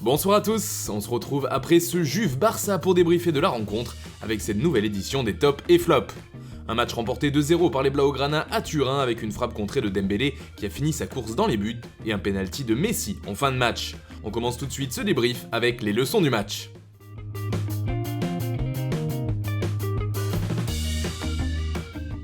Bonsoir à tous, on se retrouve après ce Juve-Barça pour débriefer de la rencontre avec cette nouvelle édition des tops et flops. Un match remporté 2-0 par les Blaugrana à Turin avec une frappe contrée de Dembélé qui a fini sa course dans les buts et un penalty de Messi en fin de match. On commence tout de suite ce débrief avec les leçons du match.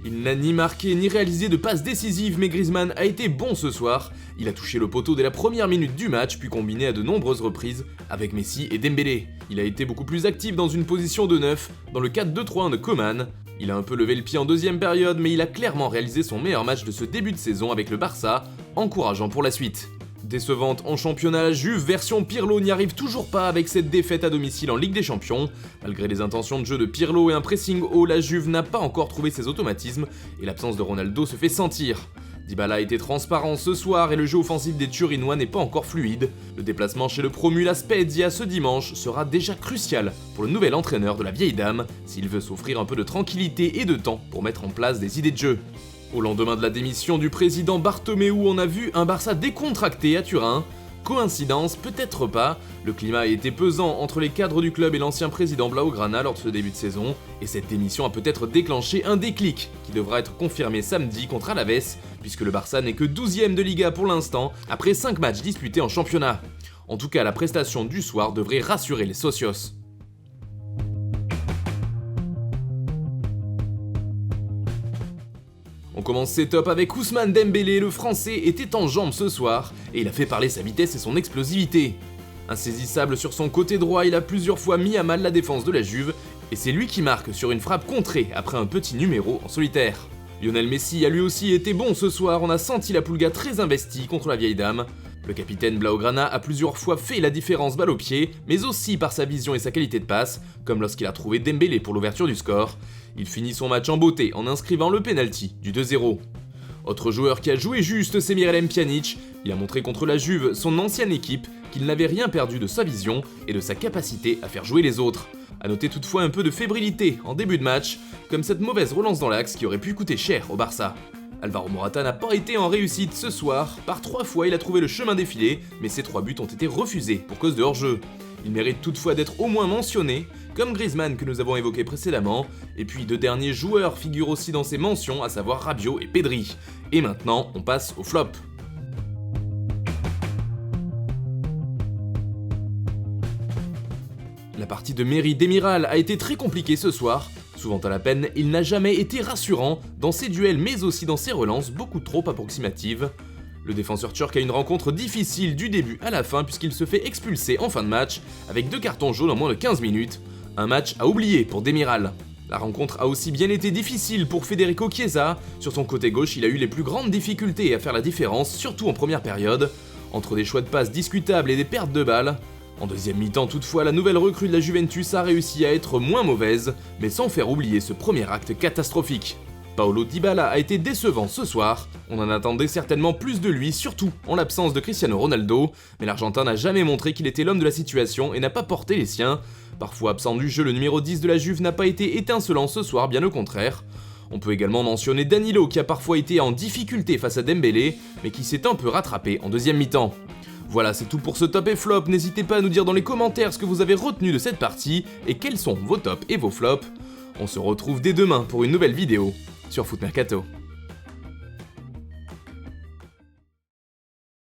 Il n'a ni marqué ni réalisé de passes décisives, mais Griezmann a été bon ce soir. Il a touché le poteau dès la première minute du match, puis combiné à de nombreuses reprises avec Messi et Dembélé. Il a été beaucoup plus actif dans une position de 9, dans le 4-2-3-1 de Coman. Il a un peu levé le pied en deuxième période, mais il a clairement réalisé son meilleur match de ce début de saison avec le Barça, encourageant pour la suite. Décevante en championnat, la Juve version Pirlo n'y arrive toujours pas avec cette défaite à domicile en Ligue des Champions. Malgré les intentions de jeu de Pirlo et un pressing haut, la Juve n'a pas encore trouvé ses automatismes et l'absence de Ronaldo se fait sentir. Dybala a été transparent ce soir et le jeu offensif des Turinois n'est pas encore fluide. Le déplacement chez le promu La Spezia ce dimanche sera déjà crucial pour le nouvel entraîneur de la vieille dame s'il veut s'offrir un peu de tranquillité et de temps pour mettre en place des idées de jeu. Au lendemain de la démission du président Bartomeu, on a vu un Barça décontracté à Turin. Coïncidence, peut-être pas, le climat a été pesant entre les cadres du club et l'ancien président Blaugrana lors de ce début de saison, et cette démission a peut-être déclenché un déclic qui devra être confirmé samedi contre Alaves, puisque le Barça n'est que 12ème de Liga pour l'instant, après 5 matchs disputés en championnat. En tout cas, la prestation du soir devrait rassurer les socios. On commence ses tops avec Ousmane Dembélé, le français était en jambes ce soir et il a fait parler sa vitesse et son explosivité. Insaisissable sur son côté droit, il a plusieurs fois mis à mal la défense de la Juve et c'est lui qui marque sur une frappe contrée après un petit numéro en solitaire. Lionel Messi a lui aussi été bon ce soir, on a senti la Pulga très investie contre la vieille dame. Le capitaine Blaugrana a plusieurs fois fait la différence balle au pied, mais aussi par sa vision et sa qualité de passe, comme lorsqu'il a trouvé Dembélé pour l'ouverture du score. Il finit son match en beauté en inscrivant le penalty du 2-0. Autre joueur qui a joué juste, c'est Miralem Pjanic. Il a montré contre la Juve, son ancienne équipe, qu'il n'avait rien perdu de sa vision et de sa capacité à faire jouer les autres. A noter toutefois un peu de fébrilité en début de match, comme cette mauvaise relance dans l'axe qui aurait pu coûter cher au Barça. Alvaro Morata n'a pas été en réussite ce soir, par 3 fois il a trouvé le chemin défilé, mais ses 3 buts ont été refusés pour cause de hors-jeu. Il mérite toutefois d'être au moins mentionné, comme Griezmann que nous avons évoqué précédemment, et puis 2 derniers joueurs figurent aussi dans ces mentions, à savoir Rabiot et Pedri. Et maintenant, on passe au flop. La partie de Merih Demiral a été très compliquée ce soir. Souvent à la peine, il n'a jamais été rassurant dans ses duels mais aussi dans ses relances beaucoup trop approximatives. Le défenseur turc a une rencontre difficile du début à la fin puisqu'il se fait expulser en fin de match avec 2 cartons jaunes en moins de 15 minutes. Un match à oublier pour Demiral. La rencontre a aussi bien été difficile pour Federico Chiesa. Sur son côté gauche, il a eu les plus grandes difficultés à faire la différence, surtout en première période, entre des choix de passes discutables et des pertes de balles. En deuxième mi-temps toutefois, la nouvelle recrue de la Juventus a réussi à être moins mauvaise, mais sans faire oublier ce premier acte catastrophique. Paulo Dybala a été décevant ce soir, on en attendait certainement plus de lui, surtout en l'absence de Cristiano Ronaldo, mais l'Argentin n'a jamais montré qu'il était l'homme de la situation et n'a pas porté les siens. Parfois absent du jeu, le numéro 10 de la Juve n'a pas été étincelant ce soir, bien au contraire. On peut également mentionner Danilo qui a parfois été en difficulté face à Dembélé, mais qui s'est un peu rattrapé en deuxième mi-temps. Voilà, c'est tout pour ce top et flop, n'hésitez pas à nous dire dans les commentaires ce que vous avez retenu de cette partie et quels sont vos tops et vos flops. On se retrouve dès demain pour une nouvelle vidéo sur Foot Mercato.